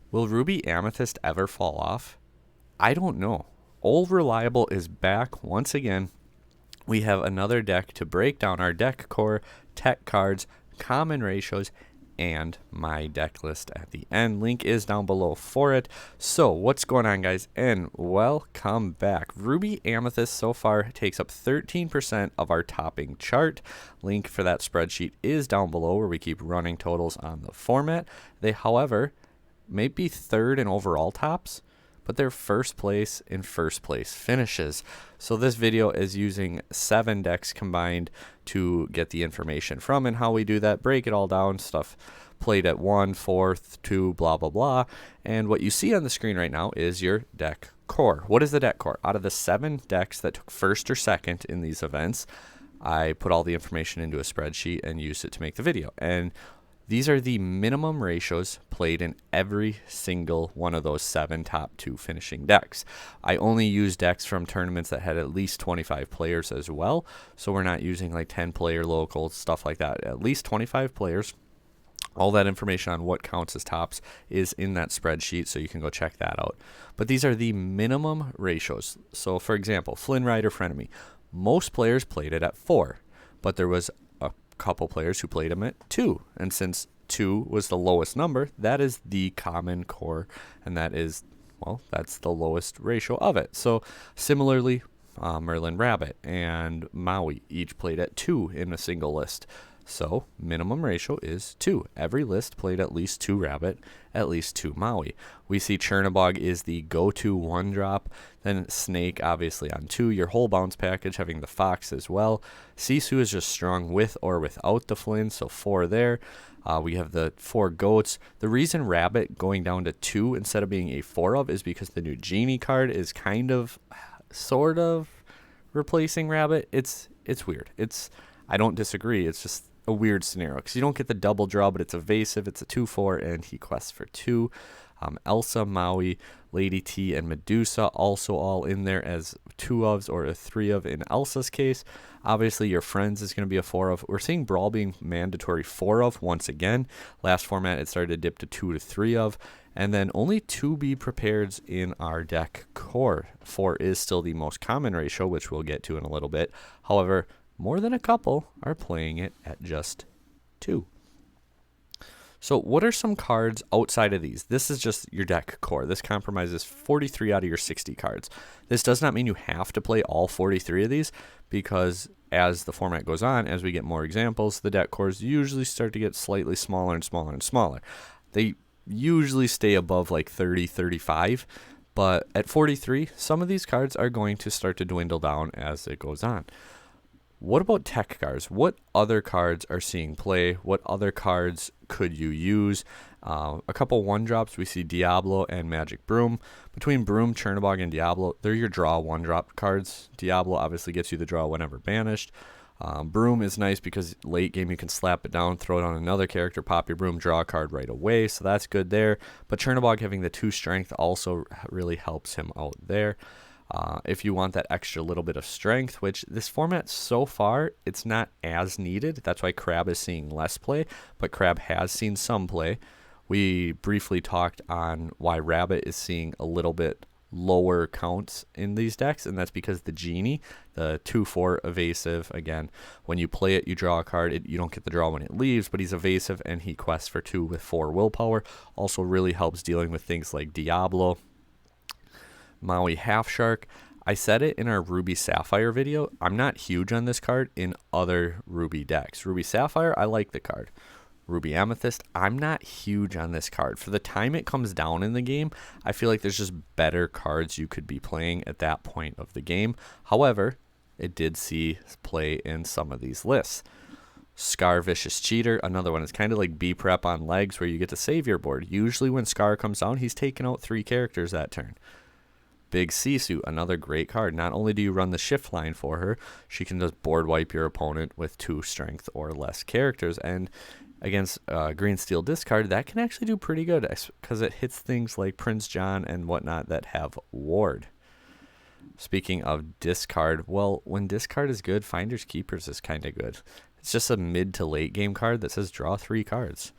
Will Ruby Amethyst ever fall off? I don't know. Old Reliable is back once again. We have another deck to break down our deck core, tech cards, common ratios, and my deck list at the end. Link is down below for it. So what's going on, guys, and welcome back. Ruby Amethyst so far takes up 13% of our topping chart. Link for that spreadsheet is down below where we keep running totals on the format. They, however, may be third in overall tops, but they're first place in first place finishes. So this video is using 7 decks combined to get the information from, and how we do that, break it all down, stuff played at 1, 4th, 2, blah, blah, blah. And what you see on the screen right now is your deck core. What is the deck core? Out of the 7 decks that took first or second in these events, I put all the information into a spreadsheet and used it to make the video. And these are the minimum ratios played in every single one of those 7 top 2 finishing decks. I only use decks from tournaments that had at least 25 players as well, so we're not using like 10 player locals, stuff like that. At least 25 players. All that information on what counts as tops is in that spreadsheet, so you can go check that out. But these are the minimum ratios. So for example, Flynn Rider Frenemy. Most players played it at 4, but there was couple players who played them at 2, and since 2 was the lowest number, that is the common core, and that is, well, that's the lowest ratio of it. So similarly, Merlin Rabbit and Maui each played at 2 in a single list. So minimum ratio is 2. Every list played at least 2 Rabbit, at least 2 Maui. We see Chernobog is the go-to 1-drop. Then Snake obviously on 2. Your whole bounce package having the Fox as well. Sisu is just strong with or without the Flynn, so 4 there. We have the 4 goats. The reason Rabbit going down to 2 instead of being a 4 of is because the new Genie card is kind of, sort of replacing Rabbit. It's weird. I don't disagree. It's just a weird scenario because you don't get the double draw, but it's evasive. It's a 2/4, and he quests for 2. Elsa, Maui, Lady T, and Medusa also all in there as 2 ofs or a 3 of in Elsa's case. Obviously, your friends is going to be a 4 of. We're seeing Brawl being mandatory 4 of once again. Last format, it started to dip to 2 to 3 of. And then only 2 be prepareds in our deck core. 4 is still the most common ratio, which we'll get to in a little bit. However, more than a couple are playing it at just 2. So what are some cards outside of these? This is just your deck core. This compromises 43 out of your 60 cards. This does not mean you have to play all 43 of these, because as the format goes on, as we get more examples, the deck cores usually start to get slightly smaller and smaller and smaller. They usually stay above like 30, 35, but at 43, some of these cards are going to start to dwindle down as it goes on. What about tech cards? What other cards are seeing play? What other cards could you use? A couple 1-drops, we see Diablo and Magic Broom. Between Broom, Chernobog, and Diablo, they're your draw 1-drop cards. Diablo obviously gets you the draw whenever banished. Broom is nice because late game you can slap it down, throw it on another character, pop your Broom, draw a card right away, so that's good there. But Chernobog having the 2 strength also really helps him out there. If you want that extra little bit of strength, which this format so far, it's not as needed. That's why Crab is seeing less play, but Crab has seen some play. We briefly talked on why Rabbit is seeing a little bit lower counts in these decks, and that's because the Genie, the 2/4 evasive, again, when you play it, you draw a card. You don't get the draw when it leaves, but he's evasive, and he quests for 2 with 4 willpower. Also really helps dealing with things like Diablo. Maui Half Shark. I said it in our Ruby Sapphire video. I'm not huge on this card in other Ruby decks. Ruby Sapphire, I like the card. Ruby Amethyst, I'm not huge on this card. For the time it comes down in the game, I feel like there's just better cards you could be playing at that point of the game. However, it did see play in some of these lists. Scar Vicious Cheater, another one. It's kind of like B-Prep on legs where you get to save your board. Usually when Scar comes down, he's taking out 3 characters that turn. Big Sisu, another great card. Not only do you run the shift line for her, she can just board wipe your opponent with 2 strength or less characters. And against Green Steel Discard, that can actually do pretty good because it hits things like Prince John and whatnot that have ward. Speaking of discard, well, when discard is good, Finders Keepers is kind of good. It's just a mid to late game card that says draw 3 cards.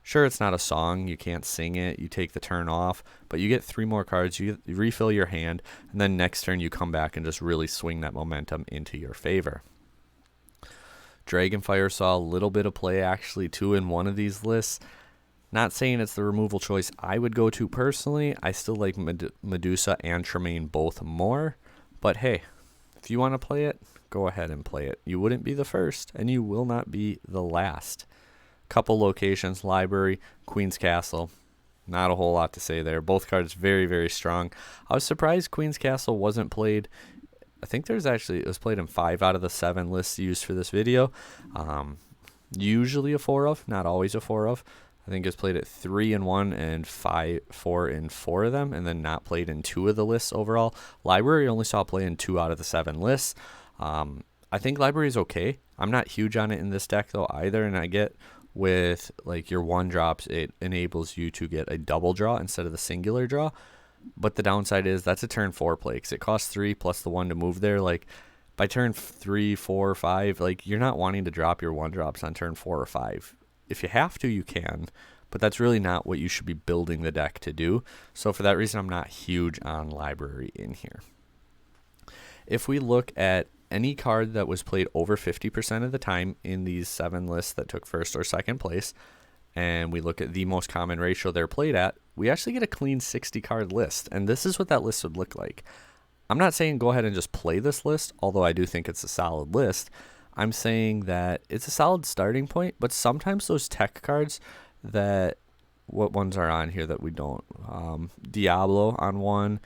Sure, it's not a song, you can't sing it, you take the turn off, but you get 3 more cards, you refill your hand, and then next turn you come back and just really swing that momentum into your favor. Dragonfire saw a little bit of play actually too in one of these lists. Not saying it's the removal choice I would go to personally. I still like Medusa and Tremaine both more, but hey, if you want to play it, go ahead and play it. You wouldn't be the first, and you will not be the last. Couple locations, Library, Queen's Castle. Not a whole lot to say there. Both cards very, very strong. I was surprised Queen's Castle wasn't played. I think it was played in 5 out of the 7 lists used for this video. Usually a 4 of, not always a 4 of. I think it's played at 3 in 1 and 4 in 4 of them, and then not played in 2 of the lists overall. Library only saw play in 2 out of the 7 lists. I think Library is okay. I'm not huge on it in this deck though either, and I get with like your 1-drops, it enables you to get a double draw instead of the singular draw. But the downside is that's a turn 4 play because it costs 3 plus the 1 to move there. Like by turn 3, 4, 5, like you're not wanting to drop your 1-drops on turn 4 or 5. If you have to, you can, but that's really not what you should be building the deck to do. So for that reason, I'm not huge on Library in here. If we look at any card that was played over 50% of the time in these 7 lists that took first or second place, and we look at the most common ratio they're played at, we actually get a clean 60 card list, and this is what that list would look like. I'm not saying go ahead and just play this list, although I do think it's a solid list. I'm saying that it's a solid starting point, but sometimes those tech cards that, what ones are on here that we don't? Diablo on one.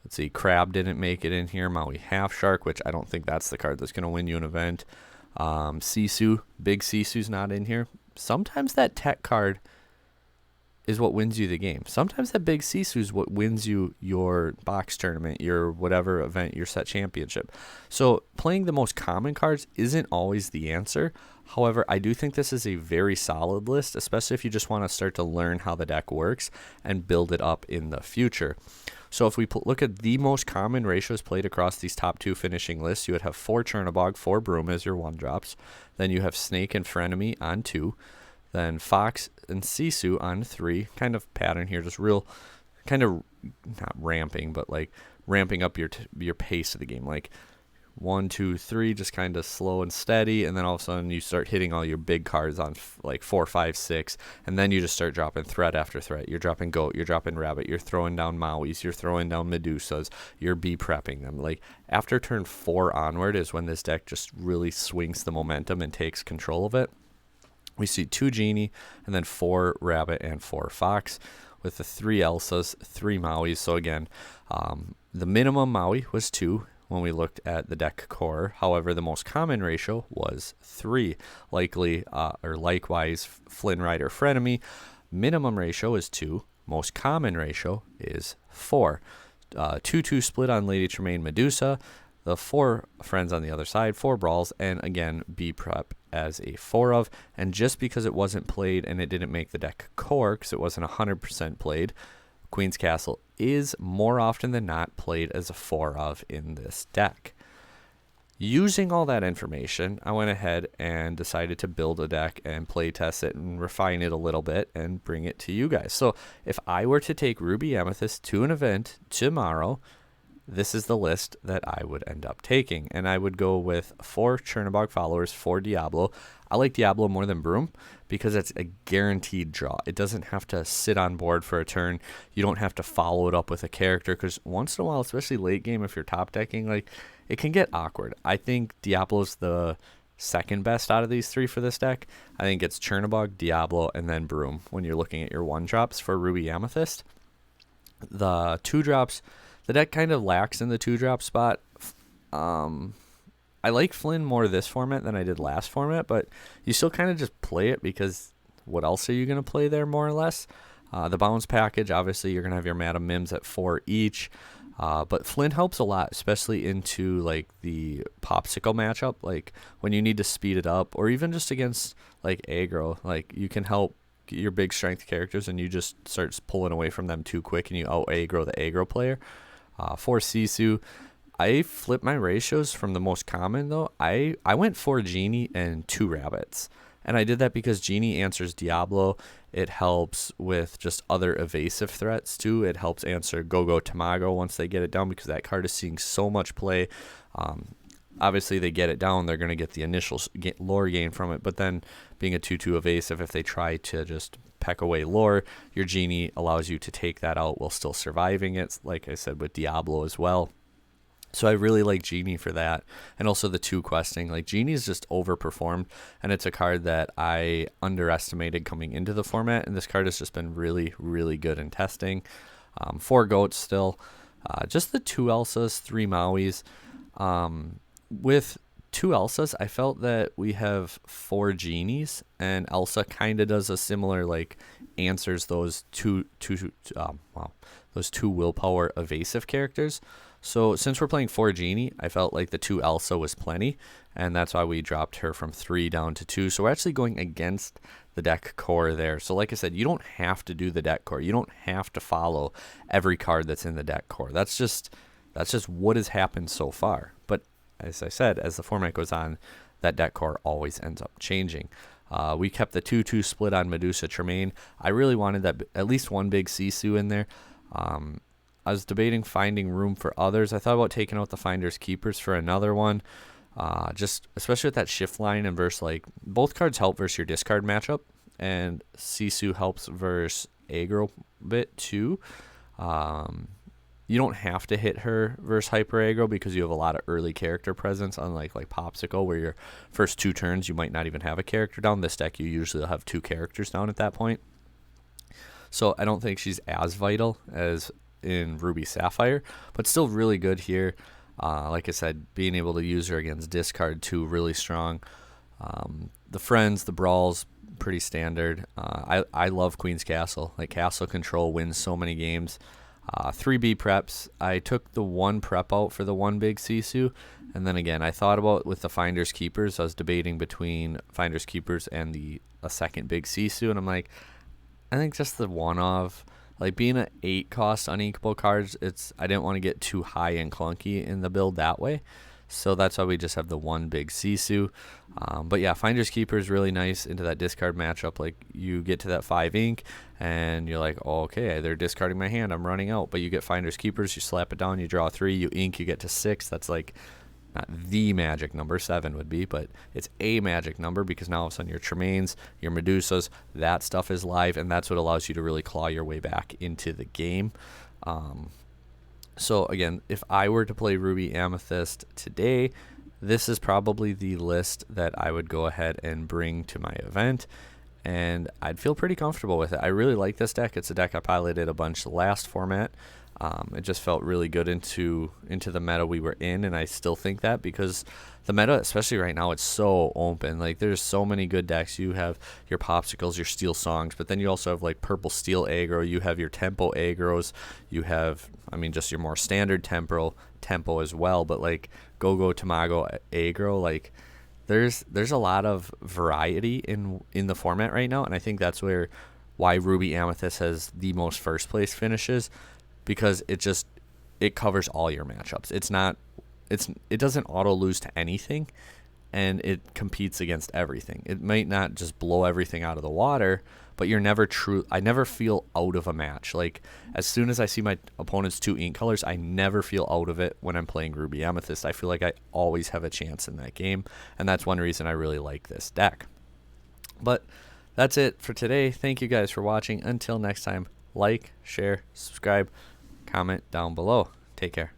Let's see, Crab didn't make it in here. Maui Half Shark, which I don't think that's the card that's going to win you an event. Sisu, Big Sisu's not in here. Sometimes that tech card is what wins you the game. Sometimes that Big Sisu is what wins you your box tournament, your whatever event, your set championship. So playing the most common cards isn't always the answer. However, I do think this is a very solid list, especially if you just want to start to learn how the deck works and build it up in the future. So if we look at the most common ratios played across these top 2 finishing lists, you would have 4 Chernobog, 4 Broom as your 1-drops. Then you have Snake and Frenemy on 2. Then Fox and Sisu on 3. Kind of pattern here, just real, kind of not ramping, but like ramping up your pace of the game. Like 1, 2, 3, just kind of slow and steady, and then all of a sudden you start hitting all your big cards on like 4, 5, 6, and then you just start dropping threat after threat. You're dropping Goat, you're dropping Rabbit, you're throwing down Mauis, you're throwing down Medusas, you're B-prepping them. Like after turn 4 onward is when this deck just really swings the momentum and takes control of it. We see 2 Genie, and then 4 Rabbit and 4 Fox, with the 3 Elsas, 3 Mauis. So again, the minimum Maui was 2 when we looked at the deck core. However, the most common ratio was 3. Likewise, Flynn Rider Frenemy, minimum ratio is 2. Most common ratio is 4. 2-2 split on Lady Tremaine Medusa. The 4 friends on the other side, 4 brawls, and again, B-prep as a 4 of. And just because it wasn't played and it didn't make the deck core, because it wasn't 100% played, Queen's Castle is more often than not played as a 4 of in this deck. Using all that information, I went ahead and decided to build a deck and play test it and refine it a little bit and bring it to you guys. So if I were to take Ruby Amethyst to an event tomorrow, this is the list that I would end up taking. And I would go with 4 Chernobog followers, 4 Diablo. I like Diablo more than Broom because it's a guaranteed draw. It doesn't have to sit on board for a turn. You don't have to follow it up with a character because once in a while, especially late game, if you're top decking, like it can get awkward. I think Diablo's the second best out of these 3 for this deck. I think it's Chernobog, Diablo, and then Broom when you're looking at your 1-drops for Ruby Amethyst. The 2-drops, the deck kind of lacks in the 2-drop spot. I like Flynn more this format than I did last format, but you still kind of just play it because what else are you going to play there more or less? The bounce package, obviously you're going to have your Madam Mims at 4 each. But Flynn helps a lot, especially into like the popsicle matchup, like when you need to speed it up, or even just against like aggro. Like you can help your big strength characters, and you just start pulling away from them too quick, and you out aggro the aggro player. For Sisu, I flipped my ratios from the most common though. I went 4 Genie and 2 Rabbits. And I did that because Genie answers Diablo. It helps with just other evasive threats too. It helps answer Go-Go Tamago once they get it down, because that card is seeing so much play. Obviously, they get it down, they're going to get the initial lore gain from it. But then being a 2/2 evasive, if they try to just peck away lore, your Genie allows you to take that out while still surviving it, like I said with Diablo as well. So I really like Genie for that. And also the 2 questing. Like, Genie's just overperformed, and it's a card that I underestimated coming into the format, and this card has just been really, really good in testing. 4 goats still. Just the 2 Elsas, 3 Mauis. With 2 Elsas, I felt that we have 4 Genies, and Elsa kind of does a similar, like, answers those those 2 willpower evasive characters. So since we're playing 4 Genie, I felt like the 2 Elsa was plenty, and that's why we dropped her from 3 down to 2. So we're actually going against the deck core there. So like I said, you don't have to do the deck core. You don't have to follow every card that's in the deck core. That's just what has happened so far. But as I said, as the format goes on, that deck core always ends up changing. We kept the 2/2 split on Medusa Tremaine. I really wanted that at least one big Sisu in there. I was debating finding room for others. I thought about taking out the Finders Keepers for another one. Just especially with that shift line and versus, like, both cards help versus your discard matchup, and Sisu helps versus aggro bit too. You don't have to hit her versus hyper aggro because you have a lot of early character presence, unlike like Popsicle, where your first 2 turns you might not even have a character down. This deck you usually have 2 characters down at that point. So I don't think she's as vital as in Ruby Sapphire, but still really good here. Like I said, being able to use her against discard too, really strong. The friends, the brawls, pretty standard. I love Queen's Castle. Like, castle control wins so many games. 3B preps. I took the 1 prep out for the 1 big Sisu, and then again I thought about with the Finders Keepers. I was debating between Finders Keepers and a second big Sisu, and I'm like, I think just the one of, like, being an 8 cost uninkable cards, I didn't want to get too high and clunky in the build that way. So that's why we just have the 1 big Sisu. But yeah, Finders Keeper is really nice into that discard matchup. Like, you get to that 5 ink and you're like, oh, okay, they're discarding my hand, I'm running out. But you get Finders Keepers, you slap it down, you draw 3, you ink, you get to 6. That's like not the magic number, 7 would be, but it's a magic number, because now all of a sudden your Tremaines, your Medusas, that stuff is live, and that's what allows you to really claw your way back into the game. So again, if I were to play Ruby Amethyst today, this is probably the list that I would go ahead and bring to my event, and I'd feel pretty comfortable with it. I really like this deck. It's a deck I piloted a bunch the last format. It just felt really good into the meta we were in, and I still think that, because the meta, especially right now, it's so open. Like, there's so many good decks. You have your Popsicles, your Steel Songs, but then you also have like Purple Steel aggro. You have your Tempo aggros. You have, I mean, just your more standard tempo as well. But like Go-Go Tamago aggro, like there's a lot of variety in the format right now, and I think that's why Ruby Amethyst has the most first place finishes, because it covers all your matchups. It doesn't auto lose to anything, and it competes against everything. It might not just blow everything out of the water, but I never feel out of a match. Like, as soon as I see my opponent's 2 ink colors, I never feel out of it when I'm playing Ruby Amethyst. I feel like I always have a chance in that game, and that's one reason I really like this deck. But that's it for today. Thank you guys for watching. Until next time, like, share, subscribe, comment down below. Take care.